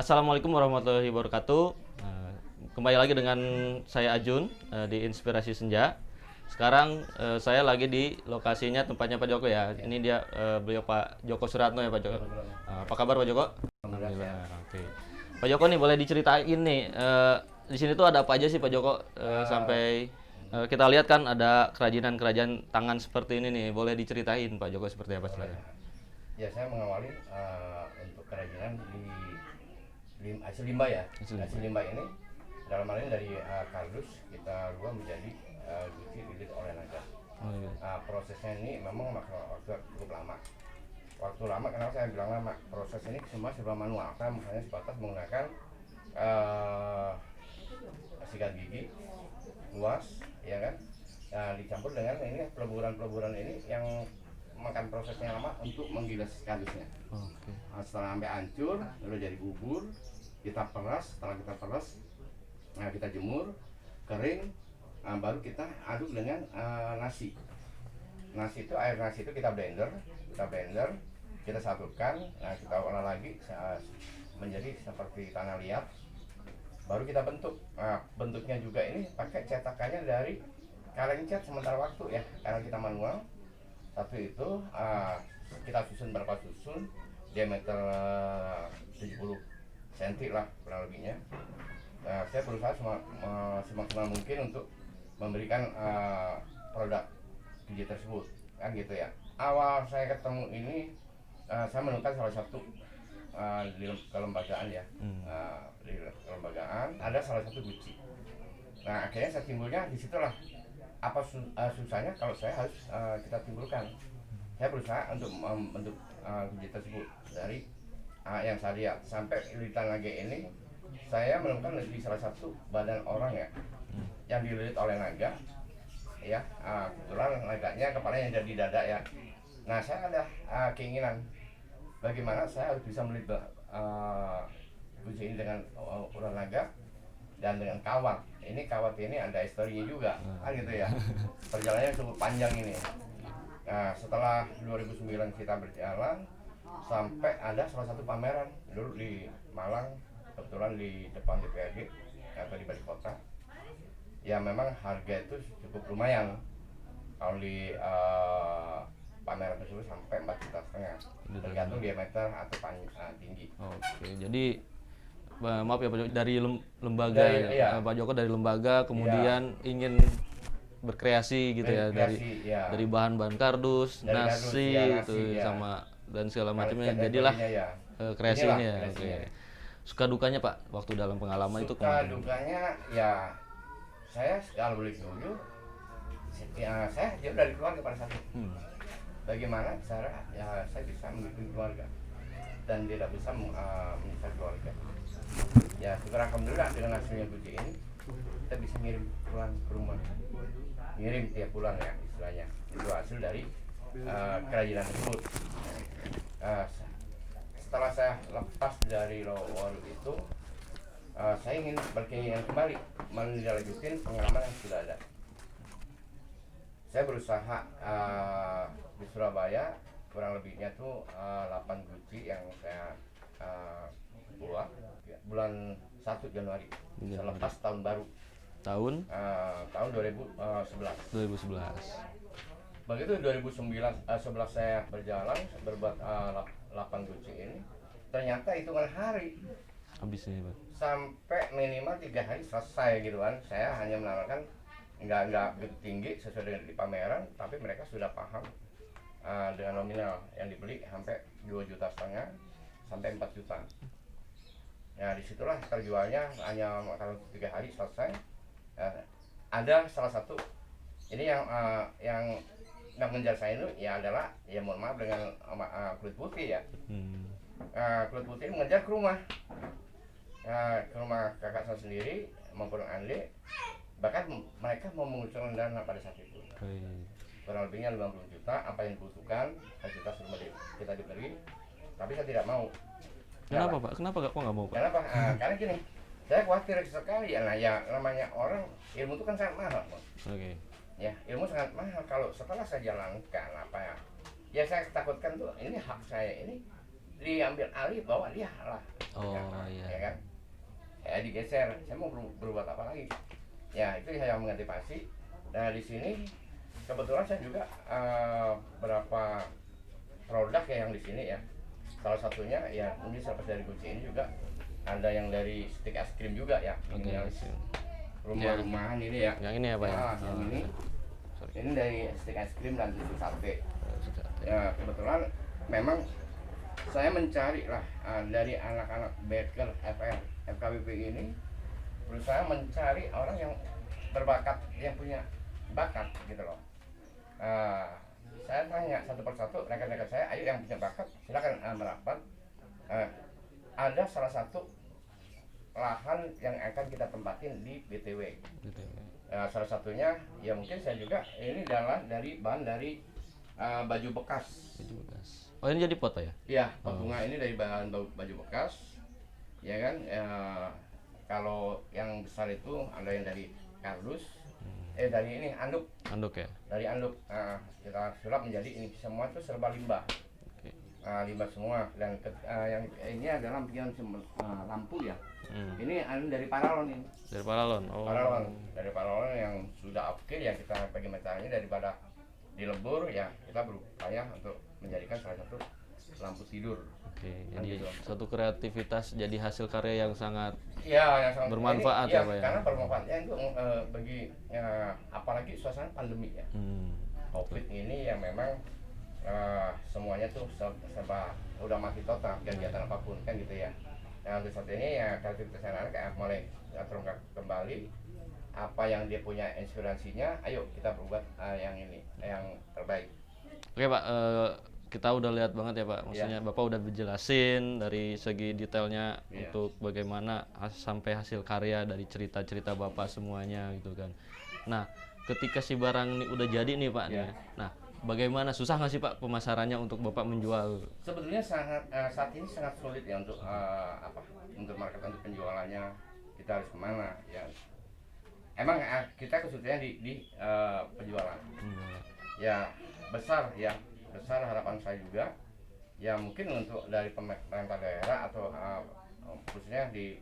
Assalamualaikum warahmatullahi wabarakatuh. Kembali lagi dengan saya Ajun di Inspirasi Senja. Sekarang saya lagi di lokasinya tempatnya Pak Joko ya. Ini dia beliau Pak Joko Suratno ya Pak Joko. Apa kabar Pak Joko? Alhamdulillah. Oke. Pak Joko nih boleh diceritain nih di sini tuh ada apa aja sih Pak Joko sampai kita lihat kan ada kerajinan-kerajinan tangan seperti ini nih. Boleh diceritain Pak Joko seperti apa silakan. Ya, saya mengawali untuk kerajinan di hasil limbah ya. Hasil limbah ini dalam hal ini dari kardus kita rubah menjadi guci lilit oleh naga. Oh, iya. Prosesnya ini memang makan waktu cukup lama. Waktu lama, kenapa saya bilang lama? Proses ini semua serba manual. Saya hanya sebatas menggunakan sikat gigi luas, ya kan? Dicampur dengan ini peleburan-peleburan ini yang makan prosesnya lama untuk menggilas kardusnya. Oke. Setelah sampai hancur, lalu jadi bubur, kita peras. Setelah kita peras, kita jemur, kering, baru kita aduk dengan nasi. Air nasi itu kita blender, kita satukan, kita olah lagi menjadi seperti tanah liat. Baru kita bentuk. Bentuknya juga ini pakai cetakannya dari kaleng cat sementara waktu ya, karena kita manual. Satu itu kita susun berapa susun, diameter 70 cm lah kurang lebihnya. Saya berusaha semaksimal mungkin untuk memberikan produk biji tersebut, kan gitu ya. Awal saya ketemu ini, saya menemukan salah satu di kelembagaan ya. Di kelembagaan ada salah satu guci. Nah, akhirnya saya timbulnya disitulah apa susahnya kalau saya harus kita timbulkan. Saya berusaha untuk membentuk biji tersebut dari yang saya lihat. Sampai lilitan naga ini saya menemukan di salah satu badan orang ya, yang dililit oleh naga ya. Kebetulan naganya kepalanya yang ada di dada ya. Nah, saya ada keinginan bagaimana saya harus bisa melilit guci ini dengan ular naga dan dengan kawat. Ini kawat ini ada historinya juga, kan gitu ya. Perjalanannya cukup panjang ini. Nah, setelah 2009 kita berjalan sampai ada salah satu pameran dulu di Malang, kebetulan di depan DPRD atau di balik kota. Ya memang harga itu cukup lumayan. Kalau di pameran tersebut sampai 4,5 juta, tergantung diameter atau tinggi. Oke, jadi maaf ya Pak Joko, dari lembaga ya. Pak Joko dari lembaga kemudian ingin berkreasi gitu ya, dari bahan-bahan kardus, nasi itu sama dan segala macamnya, jadilah kreasi ini ya. Oke. Suka dukanya Pak waktu dalam pengalaman itu kemana? Suka dukanya ya, saya kalau boleh jujur ya, saya jauh dari keluarga pada saat itu. Bagaimana cara ya saya bisa mendukung keluarga dan tidak bisa menyiksa keluarga. Ya syukur alhamdulillah dengan hasilnya guci ini kita bisa ngirim pulang ke rumah, ngirim tiap bulan ya istilahnya. Itu hasil dari kerajinan tersebut. Setelah saya lepas dari Loworu itu, saya ingin berkeinginan kembali melanjutkan pengalaman yang sudah ada. Saya berusaha di Surabaya, kurang lebihnya tuh 8 guci yang saya buat bulan 1 Januari selepas tahun baru tahun 2011. Begitu 2011 saya berjalan berbuat 8 guci ini, ternyata hitungan hari habisnya Pak, sampai minimal 3 hari selesai gitu kan. Saya hanya menawarkan nggak begitu tinggi sesuai dengan di pameran, tapi mereka sudah paham dengan nominal yang dibeli sampai 2,5 juta sampai 4 juta. Nah, disitulah terjualnya hanya kalau 3 hari selesai. Ada salah satu ini yang mengejar saya itu ya adalah ya mohon maaf dengan kulit putih ya. Kulit putih mengejar ke rumah kakak saya sendiri maupun Ande. Bahkan mereka mau mengucurkan dana pada saat itu. Kurang lebihnya 50 juta, apa yang dibutuhkan kita sudah kita diberi, tapi saya tidak mau. Kenapa Pak? Kenapa kok nggak mau Pak? Kenapa? Karena gini, saya khawatir sekali ya. Nah, ya namanya orang, ilmu itu kan sangat mahal, Pak. Oke. Ya, ilmu sangat mahal. Kalau setelah saya jalankan apa ya, ya saya takutkan tuh ini hak saya ini diambil alih, bawa dia lah. Oh, Ya, iya. ya kan? Ya digeser, saya mau berbuat apa lagi? Ya itu saya mengantisipasi. Nah di sini kebetulan saya juga berapa produk ya yang di sini ya. Salah satunya ya ini selepas dari Gucci ini juga ada yang dari stick es krim juga ya. Oke. Minimalis rumah-rumahan ini ya. Yang ini apa ya? Yang ini. Sorry. Ini dari stick es krim dan susu sate. Sudah. Ya kebetulan memang saya mencari lah dari anak-anak baker FKBP ini, berusaha mencari orang yang berbakat, yang punya bakat gitu loh. Saya tanya satu persatu rekan-rekan saya, ayo yang punya bakat silakan merapat. Ada salah satu lahan yang akan kita tempatin di BTW. Salah satunya ya mungkin saya juga ini adalah dari bahan dari baju bekas. Oh, ini jadi pot Pak ya? Iya, pot bunga ini dari bahan baju bekas. Ya kan, kalau yang besar itu ada yang dari kardus, dari ini anduk. Anduk ya? Dari anduk, kita sulap menjadi ini semua itu serba limbah. Oke. Limbah semua dan yang ini adalah lampion lampu ya. Ini dari paralon ini. Dari paralon. Oh. Paralon dari paralon yang sudah oke ya, kita bagi metalnya daripada dilebur ya kita berupaya untuk menjadikan salah satu lampu tidur. Oke, jadi suatu kreativitas jadi hasil karya yang sangat yang sangat bermanfaat ini, ya Pak ya. Karena bermanfaatnya itu bagi apalagi suasana pandemi ya. Covid ini yang memang semuanya tuh serba udah mati total kegiatan apapun kan gitu ya. Nah untuk saat ini ya kreativitas anak kayak mulai terungkap kembali, apa yang dia punya inspirasinya, ayo kita berbuat yang ini yang terbaik. Oke Pak, kita udah lihat banget ya Pak, maksudnya Bapak udah dijelasin dari segi detailnya untuk bagaimana sampai hasil karya dari cerita-cerita Bapak semuanya gitu kan. Nah, ketika si barang ini udah jadi nih Pak nih, nah bagaimana, susah nggak sih Pak pemasarannya untuk Bapak menjual? Sebetulnya saat ini sangat sulit ya untuk untuk market, untuk penjualannya kita harus kemana ya. Emang kita kesulitannya di penjualan. Ya besar harapan saya juga. Ya mungkin untuk dari pemerintah daerah atau khususnya di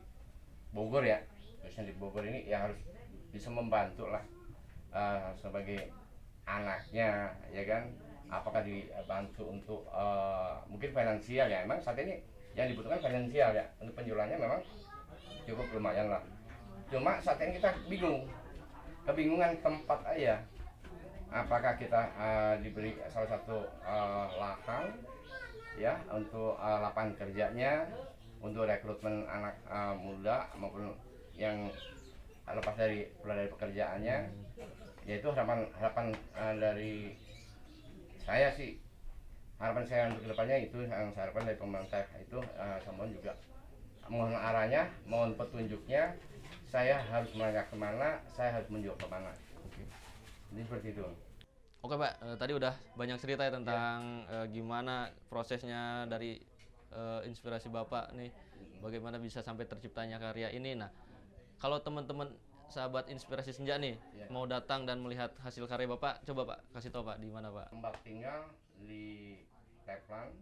Bogor ya, khususnya di Bogor ini ya harus bisa membantu lah sebagai anaknya ya kan. Apakah dibantu untuk mungkin finansial ya. Emang saat ini yang dibutuhkan finansial ya, untuk penjualannya memang cukup lumayan lah. Cuma saat ini kita kebingungan tempat aja. Apakah kita diberi salah satu lahan ya untuk lapangan kerjanya, untuk rekrutmen anak muda maupun yang lepas dari pekerjaannya. Yaitu harapan dari saya sih, harapan saya untuk kedepannya itu yang saya harapkan dari pemerintah itu sama juga mohon arahnya, mohon petunjuknya. Saya harus melangkah kemana, saya harus menjual kemana. Jadi seperti itu. Oke Pak, tadi udah banyak cerita ya tentang gimana prosesnya dari inspirasi Bapak nih, bagaimana bisa sampai terciptanya karya ini. Nah, kalau teman-teman sahabat Inspirasi Senja nih mau datang dan melihat hasil karya Bapak, coba Pak kasih tahu Pak di mana Pak? Tempat tinggal di Teplan,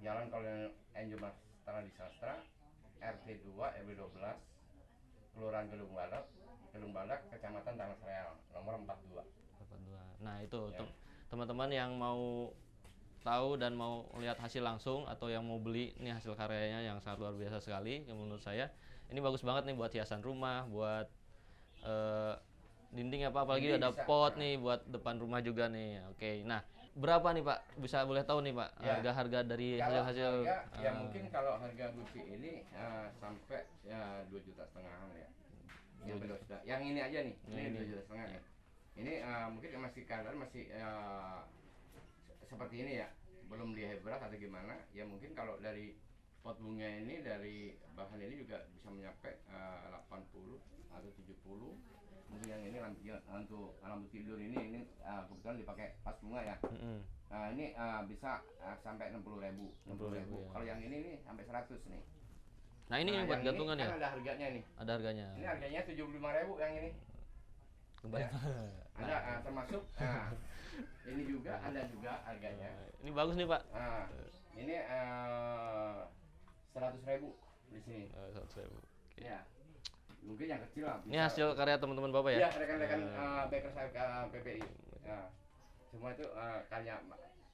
Jalan Kolonel Enjumas Tanah di Sastra, RT 2 RW 12, Kelurahan Gedung Badak, Kecamatan Tanah Sereal, nomor 42. Nah itu teman-teman yang mau tahu dan mau lihat hasil langsung atau yang mau beli nih hasil karyanya yang sangat luar biasa sekali, yang menurut saya ini bagus banget nih buat hiasan rumah, buat dinding apalagi ada pot nih buat depan rumah juga nih. Oke, nah berapa nih Pak, bisa boleh tahu nih Pak harga-harga dari hasil-hasil? Ya mungkin kalau harga Gucci ini sampai 2,5 juta ya. Yang ini aja nih, ini 2,5 juta ya. Ini mungkin masih kadar masih seperti ini ya, belum dihebrak atau gimana ya. Mungkin kalau dari pot bunga ini, dari bahan ini juga bisa mencapai 80 atau 70. Mungkin yang ini untuk lampu tidur ini kebetulan dipakai pas bunga ya. Ini bisa sampai 60.000. Kalau yang ini nih sampai 100 nih. Nah ini buat gantungan ya? Ada harganya nih. Ada harganya. Ini harganya 75.000 yang ini. Kembali. Ada termasuk ini juga ada juga harganya. Ini bagus nih Pak. Ini 100.000 di sini. 100.000. Oke. Ya, mungkin yang kecil lah. Ini hasil karya teman-teman Bapak ya? Iya, rekan-rekan Bakers FKPPI. Ya. Semua itu karya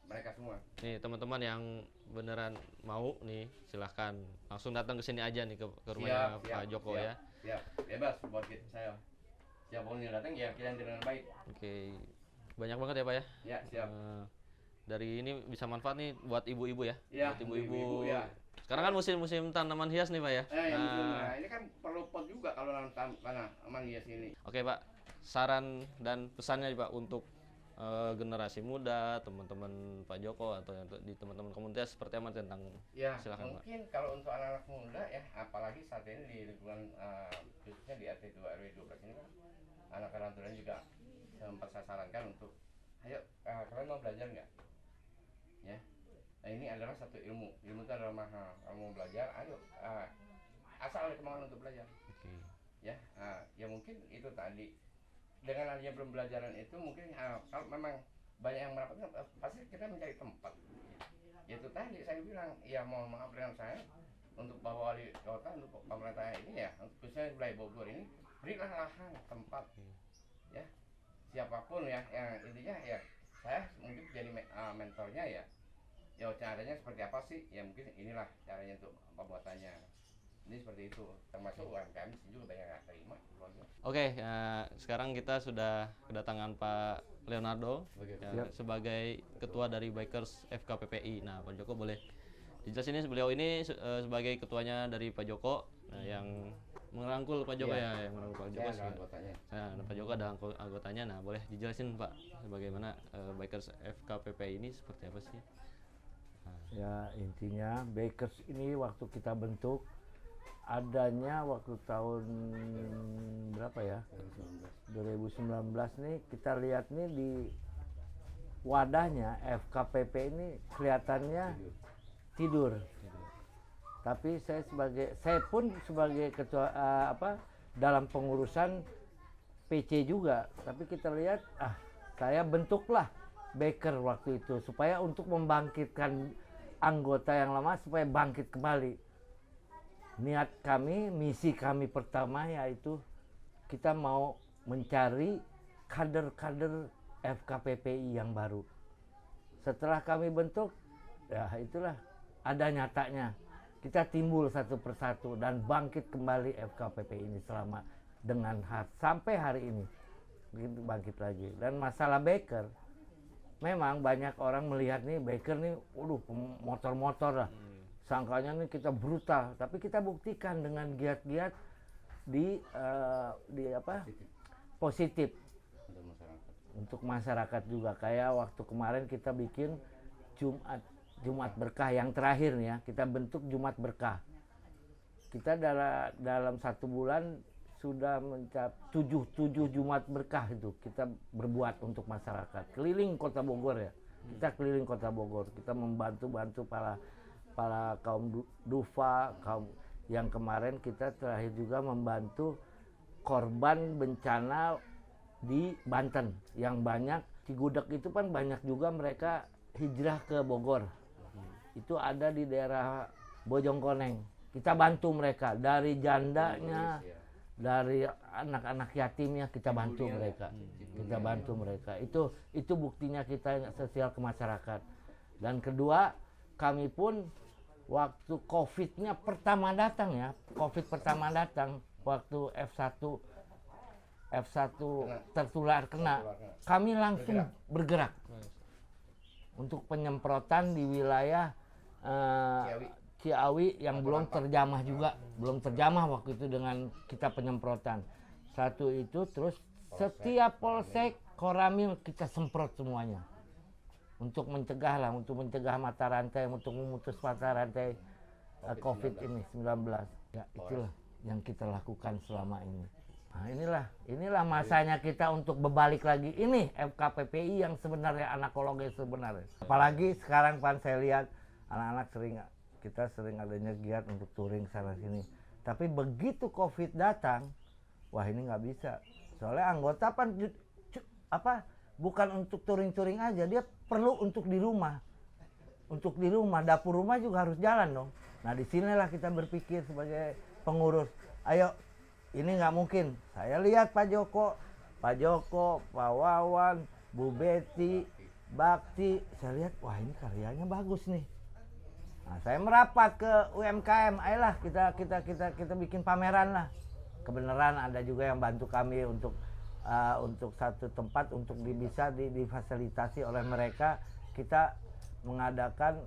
mereka semua. Nih teman-teman yang beneran mau nih silahkan langsung datang ke sini aja nih ke rumahnya Pak Joko ya. Siap, bebas buat saya. Siapapun yang datang ya kita dengan baik. Oke, banyak banget ya Pak ya. Ya, siap. Dari ini bisa manfaat nih buat ibu-ibu ya. Iya, buat ibu-ibu. ya. Sekarang kan musim tanaman hias nih Pak ya. Nah, ini kan perlu pot juga kalau nanam tanaman hias ini. Oke Pak, saran dan pesannya Pak untuk generasi muda, teman-teman Pak Joko atau di teman-teman komunitas seperti apa tentang ya, silakan mungkin Pak. kalau untuk anak-anak muda ya, apalagi saat ini di lingkungan khususnya di RT 2 RW 12 ini kan anak-anak muda juga sempat saya sarankan untuk ayo kalian mau belajar nggak? Ya. Nah, ini adalah satu ilmu itu adalah mahal. Kamu mau belajar, ayo asal ada kemauan untuk belajar. Oke. Ya, ya mungkin itu tadi dengan adanya pembelajaran itu mungkin kalau memang banyak yang mendapatkan pasti kita mencari tempat. Itu tadi saya bilang ya mohon maaf dengan saya untuk Bapak Wali Kota, untuk pemerintah ini ya, khususnya wilayah Bogor ini berilah lahan tempat ya siapapun ya yang intinya ya saya mungkin jadi mentornya ya caranya seperti apa sih ya mungkin inilah caranya untuk pembuatannya. Ini seperti itu, termasuk UMKM juga banyak yang terima. Oke, sekarang kita sudah kedatangan Pak Leonardo ya, sebagai ketua dari Bakers FKPPI. Nah, Pak Joko boleh dijelasin ini beliau ini sebagai ketuanya dari Pak Joko, yang merangkul Pak Joko ya, yang merangkul Pak Joko. Nah, Pak Joko ada anggotanya. Nah, boleh dijelasin Pak, bagaimana Bakers FKPPI ini seperti apa sih? Nah. Ya intinya Bakers ini waktu kita bentuk adanya waktu tahun berapa ya 2019 nih kita lihat nih di wadahnya FKPP ini kelihatannya tidur. Tapi saya pun sebagai ketua dalam pengurusan PC juga, tapi kita lihat saya bentuklah Baker waktu itu supaya untuk membangkitkan anggota yang lama supaya bangkit kembali. Niat kami, misi kami pertama yaitu kita mau mencari kader-kader FKPPI yang baru. Setelah kami bentuk, ya itulah ada nyatanya. Kita timbul satu persatu dan bangkit kembali FKPPI ini selama dengan sampai hari ini. Bangkit lagi. Dan masalah Baker, memang banyak orang melihat nih Baker nih, motor-motor lah. Sangkanya nih kita brutal, tapi kita buktikan dengan giat-giat positif untuk masyarakat juga. Kayak waktu kemarin kita bikin Jumat Berkah yang terakhir nih ya, kita bentuk Jumat Berkah. Kita dalam 1 bulan sudah mencapai 7 Jumat Berkah itu kita berbuat untuk masyarakat. Keliling Kota Bogor ya, kita keliling Kota Bogor, kita membantu para kaum dufa, kaum yang kemarin kita terakhir juga membantu korban bencana di Banten yang banyak. Cigudeg itu kan banyak juga mereka hijrah ke Bogor. Itu ada di daerah Bojongkoneng. Kita bantu mereka dari jandanya, dari anak-anak yatimnya kita bantu mereka. Kita bantu mereka. Itu buktinya kita sosial ke masyarakat. Dan kedua, kami pun waktu COVID-nya pertama datang ya, COVID pertama datang, waktu F1 tertular kena, kami langsung bergerak untuk penyemprotan di wilayah Ciawi yang belum terjamah juga, belum terjamah waktu itu dengan kita penyemprotan. Satu itu, terus setiap polsek, koramil kita semprot semuanya. Untuk mencegah mata rantai, untuk memutus mata rantai COVID ini 19. Ya itulah yang kita lakukan selama ini. Nah, inilah masanya kita untuk berbalik lagi. Ini FKPPI yang sebenarnya, anakologi sebenarnya. Apalagi sekarang saya lihat anak-anak kita sering adanya giat untuk touring sana sini. Tapi begitu COVID datang, wah ini nggak bisa. Soalnya anggota bukan untuk touring-touring aja, dia perlu untuk di rumah. untuk di rumah, dapur rumah juga harus jalan dong. Nah disinilah kita berpikir sebagai pengurus, ayo ini nggak mungkin. Saya lihat Pak Joko, Pak Wawan, Bu Betty, Bakti, saya lihat wah ini karyanya bagus nih. Nah, saya merapat ke UMKM, ayolah kita bikin pameran lah. Kebenaran ada juga yang bantu kami untuk satu tempat untuk bisa difasilitasi oleh mereka. Kita mengadakan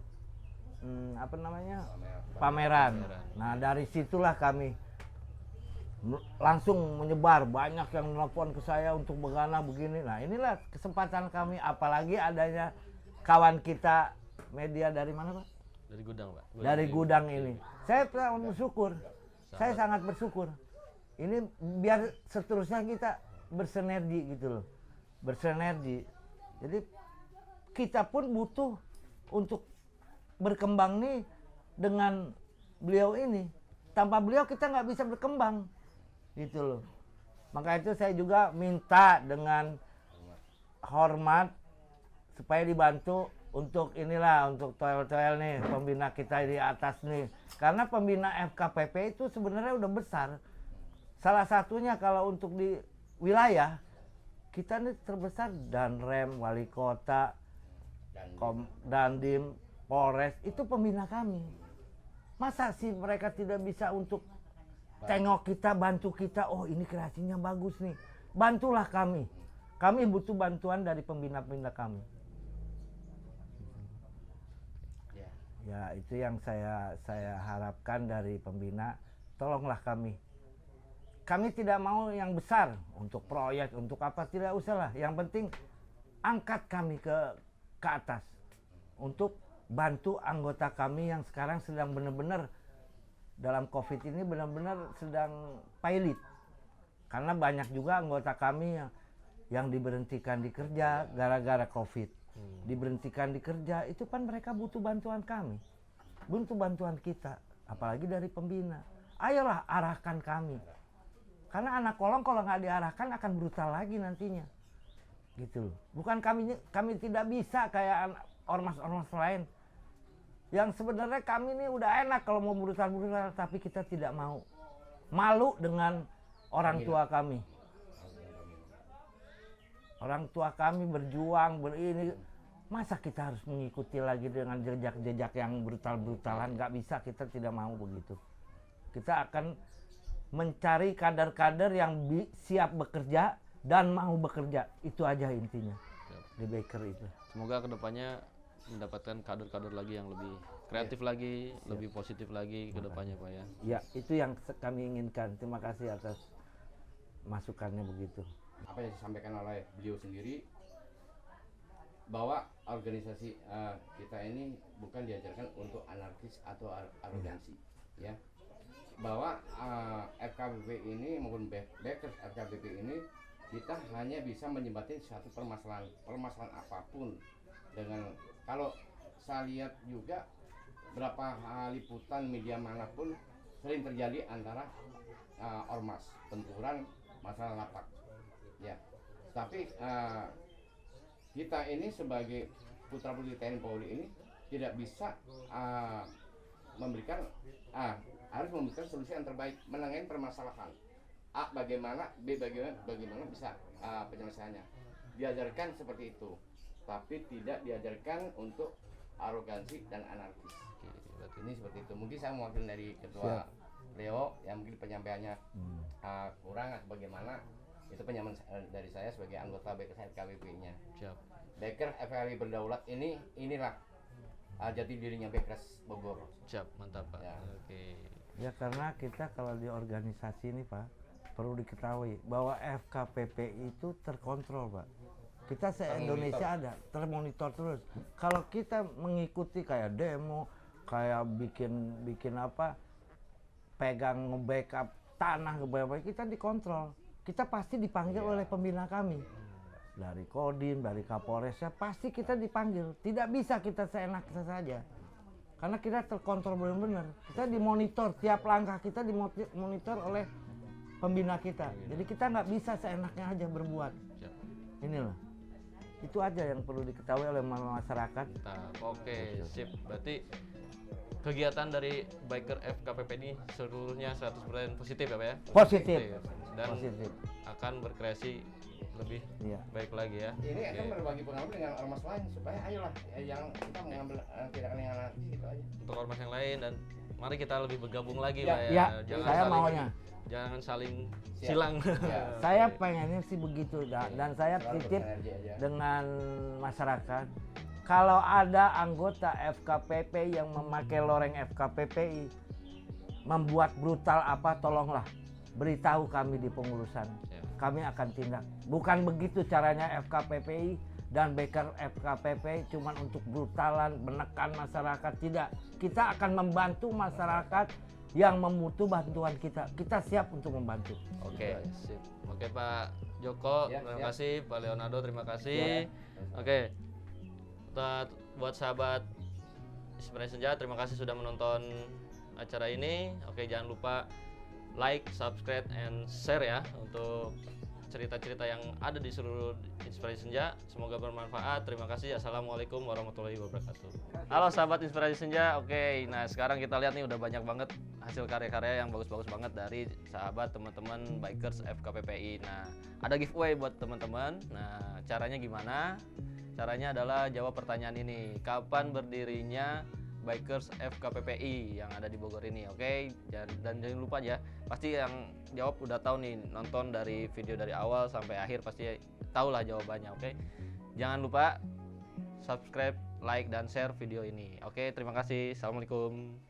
pameran. Nah dari situlah kami langsung menyebar, banyak yang nelfon ke saya untuk begana begini. Nah inilah kesempatan kami, apalagi adanya kawan kita media dari mana Pak? Dari Gudang, Pak. Dari Gudang ini. Saya bersyukur. Saya sangat bersyukur. Ini biar seterusnya kita bersinergi gitu loh. Bersinergi. Jadi kita pun butuh untuk berkembang nih dengan beliau ini. Tanpa beliau kita nggak bisa berkembang. Gitu loh. Maka itu saya juga minta dengan hormat supaya dibantu untuk inilah, untuk toel-toel nih pembina kita di atas nih. Karena pembina FKPP itu sebenarnya udah besar. Salah satunya kalau untuk di wilayah kita nih terbesar, Danrem, Wali Kota, Dandim, Polres, itu pembina kami. Masa sih mereka tidak bisa untuk tengok kita, bantu kita, oh ini kreasinya bagus nih. Bantulah kami. Kami butuh bantuan dari pembina-pembina kami. Ya itu yang saya harapkan dari pembina, tolonglah kami. Kami tidak mau yang besar untuk proyek, untuk apa, tidak usah lah. Yang penting angkat kami ke atas untuk bantu anggota kami yang sekarang sedang benar-benar dalam COVID ini benar-benar sedang pailit. Karena banyak juga anggota kami yang diberhentikan di kerja gara-gara COVID. Diberhentikan di kerja, itu kan mereka butuh bantuan kami, butuh bantuan kita, apalagi dari pembina. Ayolah arahkan kami, karena anak kolong kalau nggak diarahkan akan brutal lagi nantinya, gitu loh. Bukan kami tidak bisa kayak ormas-ormas lain, yang sebenarnya kami ini udah enak kalau mau brutal, tapi kita tidak mau, malu dengan orang tua kami. Orang tua kami berjuang, masa kita harus mengikuti lagi dengan jejak-jejak yang brutal-brutalan? Nggak bisa, kita tidak mau begitu. Kita akan mencari kader-kader yang siap bekerja dan mau bekerja. Itu aja intinya di Baker itu. Semoga kedepannya mendapatkan kader-kader lagi yang lebih kreatif lagi, lebih positif lagi kedepannya Pak ya. Ya, itu yang kami inginkan. Terima kasih atas masukannya begitu. Apa yang disampaikan oleh beliau sendiri, bahwa organisasi kita ini bukan diajarkan untuk anarkis atau arogansi, ya. Bahwa FKBP ini maupun Baker FKBP ini kita hanya bisa menyembatkan satu permasalahan apapun. Dengan kalau saya lihat juga berapa liputan media manapun sering terjadi antara ormas, benturan, masalah lapak. Ya, tapi kita ini sebagai putra putri TNI Polri ini tidak bisa harus memberikan solusi yang terbaik menangani permasalahan. A bagaimana, B bagaimana bisa penyelesaiannya. Diajarkan seperti itu, tapi tidak diajarkan untuk arogansi dan anarkis. Ini seperti itu. Mungkin saya mewakili dari Ketua Leo yang mungkin penyampaiannya kurang atau bagaimana. Itu penyampaian dari saya sebagai anggota Baker FKBP-nya. Siap. Baker FKBP berdaulat inilah jati dirinya Baker Bogor. Siap, mantap Pak. Ya. Oke. Ya karena kita kalau di organisasi ini Pak, perlu diketahui bahwa FKPP itu terkontrol Pak. Kita se-Indonesia ada, termonitor terus. Kalau kita mengikuti kayak demo, kayak bikin apa, pegang nge-backup tanah, kita dikontrol. Kita pasti dipanggil oleh pembina kami. Dari Kodim, dari Kapolresnya, pasti kita dipanggil. Tidak bisa kita seenaknya saja. Karena kita terkontrol benar-benar. Kita dimonitor, tiap langkah kita dimonitor oleh pembina kita. Jadi kita nggak bisa seenaknya aja berbuat. Inilah. Itu aja yang perlu diketahui oleh masyarakat. Nah, oke, sip. Berarti kegiatan dari Biker FKPP ini seluruhnya 100% positif ya Pak ya? Positif. Dan Positif. akan berkreasi lebih Iya. baik lagi ya. Ini akan Oke. berbagi pengalaman dengan ormas lain supaya ayolah yang kita mengambil tindakan yang anarkis gitu aja. Untuk ormas yang lain dan mari kita lebih bergabung lagi Ya, Pak ya. Ya, Jangan saya saling- maunya. Jangan saling Siap. silang. Ya. Saya pengennya sih begitu, dan saya Selalu titip bersinergi aja. dengan masyarakat. Kalau ada anggota FKPP yang memakai loreng FKPPI membuat brutal apa, tolonglah beritahu kami di pengurusan. Ya. Kami akan tindak. Bukan begitu caranya FKPPI dan Biker FKPP cuman untuk brutalan, menekan masyarakat. Tidak. Kita akan membantu masyarakat yang membutuh bantuan kita. Kita siap untuk membantu. Oke, sip. Oke Pak Joko, Ya, terima siap. kasih. Pak Leonardo, terima kasih. Oke, buat sahabat Inspirasi Senja, terima kasih sudah menonton acara ini. Oke, jangan lupa like, subscribe, and share ya untuk cerita-cerita yang ada di seluruh Inspirasi Senja. Semoga bermanfaat. Terima kasih. Assalamualaikum warahmatullahi wabarakatuh. Halo sahabat Inspirasi Senja. Oke, nah sekarang kita lihat nih udah banyak banget hasil karya-karya yang bagus-bagus banget dari sahabat teman-teman Bikers FKPPI. Nah, ada giveaway buat teman-teman. Nah, caranya gimana? Caranya adalah jawab pertanyaan ini. Kapan berdirinya Bikers FKPPI yang ada di Bogor ini, oke? Dan jangan lupa ya, pasti yang jawab udah tahu nih, nonton dari video dari awal sampai akhir pasti tahu lah jawabannya, oke? Jangan lupa subscribe, like, dan share video ini, oke? Terima kasih, assalamualaikum.